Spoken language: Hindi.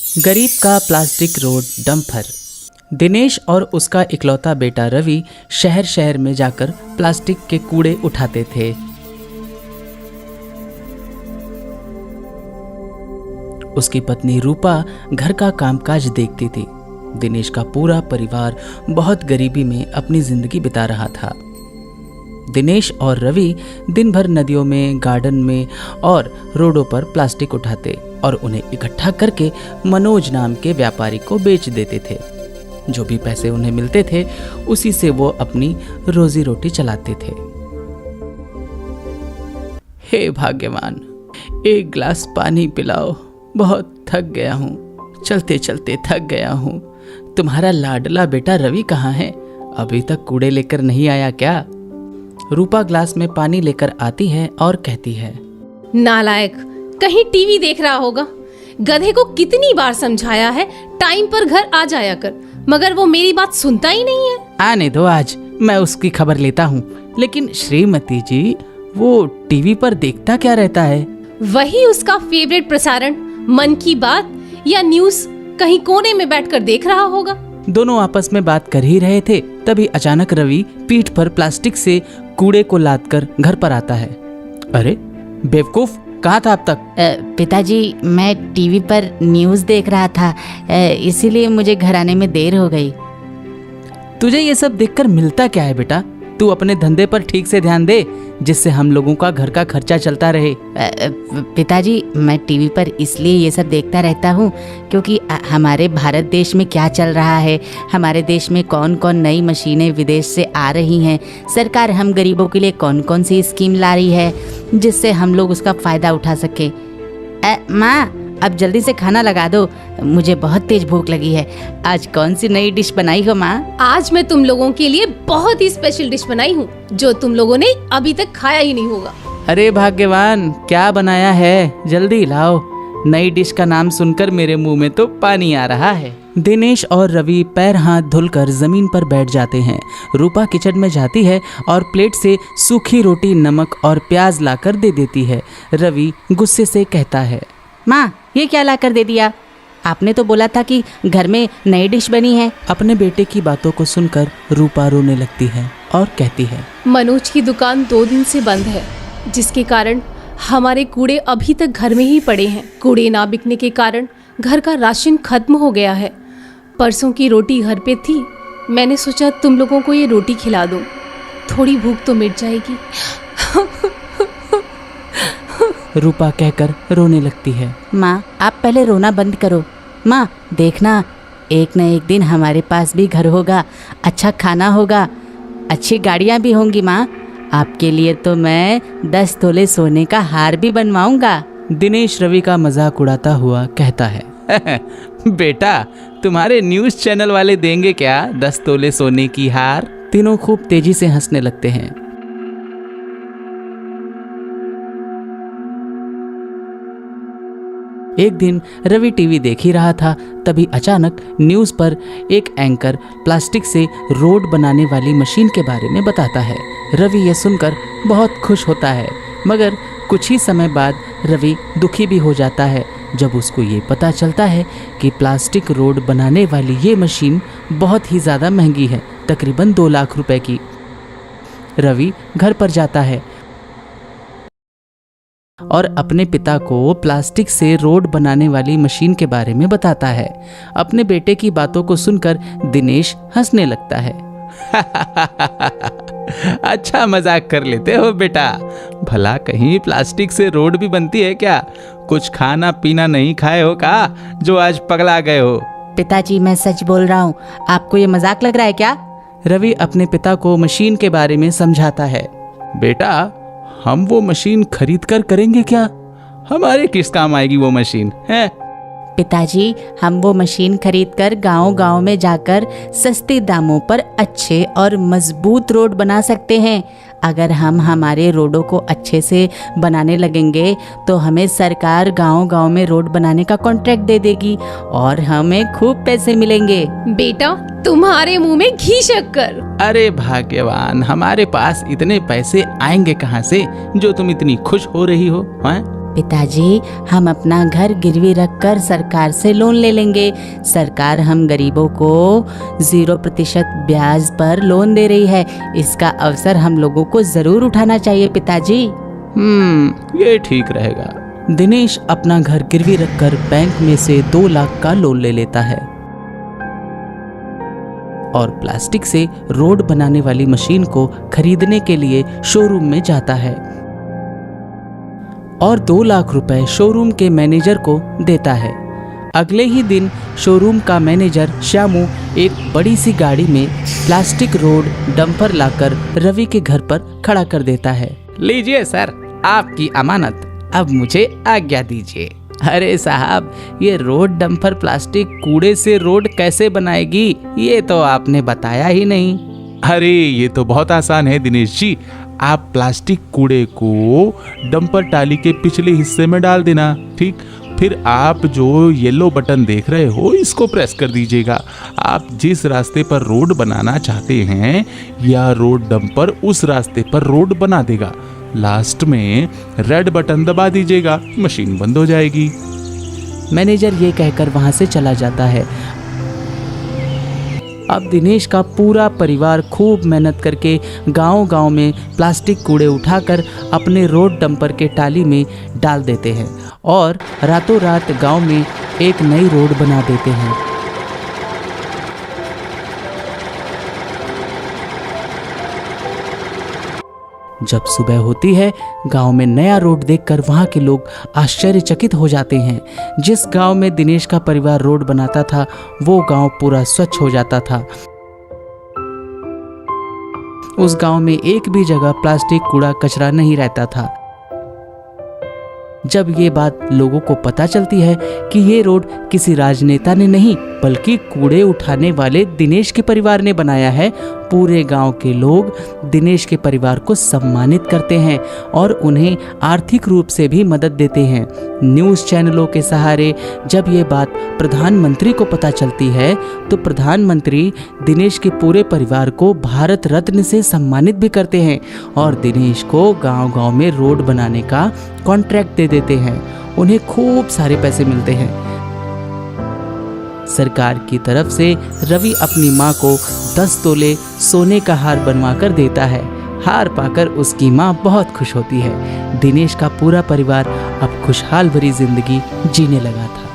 गरीब का प्लास्टिक रोड डंपर। दिनेश और उसका इकलौता बेटा रवि शहर शहर में जाकर प्लास्टिक के कूड़े उठाते थे। उसकी पत्नी रूपा घर का कामकाज देखती थी। दिनेश का पूरा परिवार बहुत गरीबी में अपनी जिंदगी बिता रहा था। दिनेश और रवि दिन भर नदियों में, गार्डन में और रोडों पर प्लास्टिक उठाते और उन्हें इकट्ठा करके मनोज नाम के व्यापारी को बेच देते थे। जो भी पैसे उन्हें मिलते थे उसी से वो अपनी रोजी रोटी चलाते थे। हे भाग्यवान, एक गिलास पानी पिलाओ, बहुत थक गया हूँ, चलते चलते थक गया हूँ। तुम्हारा लाडला बेटा रवि कहाँ है? अभी तक कूड़े लेकर नहीं आया क्या? रूपा ग्लास में पानी लेकर आती है और कहती है, नालायक, कहीं टीवी देख रहा होगा। गधे को कितनी बार समझाया है टाइम पर घर आ जाया कर, मगर वो मेरी बात सुनता ही नहीं है। आने दो, आज मैं उसकी खबर लेता हूँ। लेकिन श्रीमती जी, वो टीवी पर देखता क्या रहता है? वही उसका फेवरेट प्रसारण, मन की बात या न्यूज, कहीं कोने में बैठकर देख रहा होगा। दोनों आपस में बात कर ही रहे थे, तभी अचानक रवि पीठ पर प्लास्टिक से कूड़े को लादकर घर पर आता है। अरे बेवकूफ, कहाँ था अब तक? पिताजी, मैं टीवी पर न्यूज़ देख रहा था, इसीलिए मुझे घर आने में देर हो गई। तुझे ये सब देखकर मिलता क्या है बेटा? तू अपने धंधे पर ठीक से ध्यान दे, जिससे हम लोगों का घर का खर्चा चलता रहे। पिताजी, मैं टीवी पर इसलिए ये सब देखता रहता हूँ क्योंकि हमारे भारत देश में क्या चल रहा है, हमारे देश में कौन कौन नई मशीनें विदेश से आ रही हैं, सरकार हम गरीबों के लिए कौन कौन सी स्कीम ला रही है जिससे हम लोग उसका फ़ायदा उठा सके। माँ, अब जल्दी से खाना लगा दो, मुझे बहुत तेज भूख लगी है। आज कौन सी नई डिश बनाई हो माँ? आज मैं तुम लोगों के लिए बहुत ही स्पेशल डिश बनाई हूँ जो तुम लोगों ने अभी तक खाया ही नहीं होगा। अरे भाग्यवान, क्या बनाया है? जल्दी लाओ। नई डिश का नाम सुनकर मेरे मुंह में तो पानी आ रहा है। दिनेश और रवि पैर हाथ धुलकर जमीन पर बैठ जाते हैं। रूपा किचन में जाती है और प्लेट से सूखी रोटी, नमक और प्याज लाकर दे देती है। रवि गुस्से से कहता है, माँ, ये क्या ला कर दे दिया? आपने तो बोला था कि घर में नई डिश बनी है। अपने बेटे की बातों को सुनकर रूपा रोने लगती है और कहती है, मनोज की दुकान 2 दिन से बंद है, जिसके कारण हमारे कूड़े अभी तक घर में ही पड़े हैं। कूड़े ना बिकने के कारण घर का राशन खत्म हो गया है। परसों की रोटी घर पे थी, मैंने सोचा तुम लोगों को ये रोटी खिला दूं, थोड़ी भूख तो मिट जाएगी। रूपा कहकर रोने लगती है। माँ, आप पहले रोना बंद करो। माँ, देखना, एक न एक दिन हमारे पास भी घर होगा, अच्छा खाना होगा, अच्छी गाड़ियाँ भी होंगी। माँ, आपके लिए तो मैं 10 तोले सोने का हार भी बनवाऊंगा। दिनेश रवि का मजाक उड़ाता हुआ कहता है, बेटा, तुम्हारे न्यूज़ चैनल वाले देंगे क्या 10 तोले सोने की हार? तीनों खूब तेजी से हंसने लगते हैं। एक दिन रवि टीवी देख ही रहा था, तभी अचानक न्यूज़ पर एक एंकर प्लास्टिक से रोड बनाने वाली मशीन के बारे में बताता है। रवि यह सुनकर बहुत खुश होता है, मगर कुछ ही समय बाद रवि दुखी भी हो जाता है जब उसको ये पता चलता है कि प्लास्टिक रोड बनाने वाली ये मशीन बहुत ही ज़्यादा महंगी है, तकरीबन 2 लाख रुपए की। रवि घर पर जाता है और अपने पिता को प्लास्टिक से रोड बनाने वाली मशीन के बारे में बताता है। अपने बेटे की बातों को सुनकर दिनेश हंसने लगता है। अच्छा मजाक कर लेते हो बेटा, भला कहीं प्लास्टिक से रोड भी बनती है क्या? कुछ खाना पीना नहीं खाए हो का जो आज पगला गए हो? पिताजी, मैं सच बोल रहा हूँ, आपको ये मजाक लग रहा है क्या? रवि अपने पिता को मशीन के बारे में समझाता है। बेटा, हम वो मशीन खरीद कर करेंगे क्या? हमारे किस काम आएगी वो मशीन है? पिताजी, हम वो मशीन खरीदकर गांव-गांव में जाकर सस्ते दामों पर अच्छे और मजबूत रोड बना सकते हैं। अगर हम हमारे रोडों को अच्छे से बनाने लगेंगे तो हमें सरकार गांव-गांव में रोड बनाने का कॉन्ट्रैक्ट दे देगी और हमें खूब पैसे मिलेंगे। बेटा, तुम्हारे मुंह में घी शक्कर। अरे भाग्यवान, हमारे पास इतने पैसे आएंगे कहाँ से जो तुम इतनी खुश हो रही हो? पिताजी, हम अपना घर गिरवी रखकर सरकार से लोन ले लेंगे। सरकार हम गरीबों को 0% ब्याज पर लोन दे रही है। इसका अवसर हम लोगों को जरूर उठाना चाहिए पिताजी। ये ठीक रहेगा। दिनेश अपना घर गिरवी रखकर बैंक में से 2 लाख का लोन ले लेता है और प्लास्टिक से रोड बनाने वाली मशीन को खरीदने के लिए शोरूम में जाता है और 2 लाख रुपए शोरूम के मैनेजर को देता है। अगले ही दिन शोरूम का मैनेजर श्यामू एक बड़ी सी गाड़ी में प्लास्टिक रोड डंपर लाकर रवि के घर पर खड़ा कर देता है। लीजिए सर, आपकी अमानत। अब मुझे आज्ञा दीजिए। अरे साहब, ये रोड डंपर प्लास्टिक कूड़े से रोड कैसे बनाएगी, ये तो आपने बताया ही नहीं। अरे ये तो बहुत आसान है दिनेश जी। आप प्लास्टिक कूड़े को डंपर टाली के पिछले हिस्से में डाल देना, ठीक। फिर आप जो येलो बटन देख रहे हो इसको प्रेस कर दीजिएगा। आप जिस रास्ते पर रोड बनाना चाहते हैं या रोड डंपर उस रास्ते पर रोड बना देगा। लास्ट में रेड बटन दबा दीजिएगा, मशीन बंद हो जाएगी। मैनेजर ये कहकर वहां से चला जाता है। अब दिनेश का पूरा परिवार खूब मेहनत करके गांव-गांव में प्लास्टिक कूड़े उठाकर अपने रोड डंपर के टाली में डाल देते हैं और रातों रात गांव में एक नई रोड बना देते हैं। जब सुबह होती है, गांव में नया रोड देखकर वहां के लोग आश्चर्यचकित हो जाते हैं। जिस गांव में दिनेश का परिवार रोड बनाता था, वो गांव पूरा स्वच्छ हो जाता था। उस गांव में एक भी जगह प्लास्टिक कूड़ा कचरा नहीं रहता था। जब ये बात लोगों को पता चलती है कि ये रोड किसी राजनेता ने नहीं बल्कि कूड़े उठाने वाले दिनेश के परिवार ने बनाया है, पूरे गांव के लोग दिनेश के परिवार को सम्मानित करते हैं और उन्हें आर्थिक रूप से भी मदद देते हैं। न्यूज़ चैनलों के सहारे जब ये बात प्रधानमंत्री को पता चलती है तो प्रधानमंत्री दिनेश के पूरे परिवार को भारत रत्न से सम्मानित भी करते हैं और दिनेश को गांव-गांव में रोड बनाने का कॉन्ट्रैक्ट दे देते हैं। उन्हें खूब सारे पैसे मिलते हैं। सरकार की तरफ से रवि अपनी माँ को 10 तोले सोने का हार बनवा कर देता है। हार पाकर उसकी माँ बहुत खुश होती है। दिनेश का पूरा परिवार अब खुशहाल भरी जिंदगी जीने लगा था।